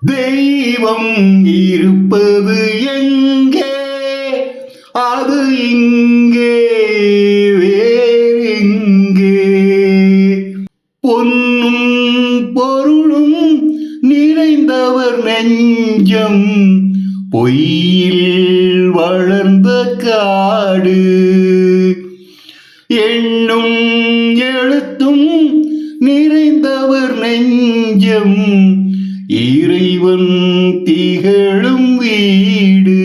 தெய்வம் இருப்பது எங்கே? அது இங்கே வேறெங்கே? பொன்னும் பொருளும் நிறைந்தவர் நெஞ்சம் பொய்யில் வளர்ந்த காடு. எண்ணும் எழுத்தும் நிறைந்தவர் நெஞ்சம் இறைவன் திகழும் வீடு.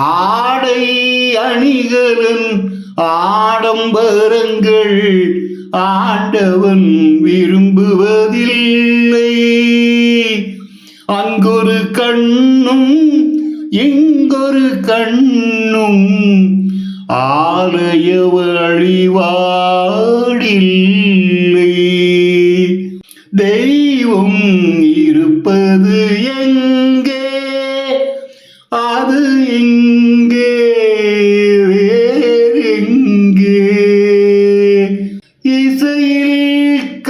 ஆடை அணிகலன் ஆடம்பரங்கள் ஆண்டவன் விரும்புவதில்லை. அங்கொரு கண்ணும் இங்கொரு கண்ணும் ஆலய வழிபாடில்லை. தெய்வம் இருப்பது எங்கே? அது இங்கே வேறெங்கே? இசையில்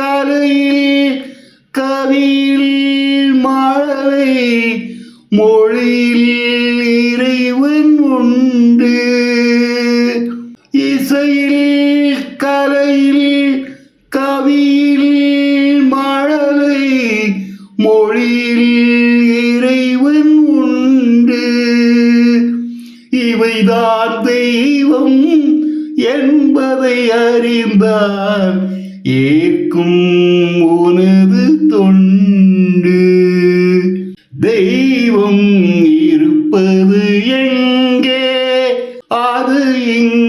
கலையில் கவியில் மழலை மொழியில் இறைவன் உண்டு. இசையில் கலையில் கவியில் மழலை மொழியில் இறைவன் உண்டு. இவைதான் தெய்வம் என்பதை அறிந்தால் ஏற்கும் உனது தொண்டு. தெய்வம் இருப்பது எங்கே? அது இங்கே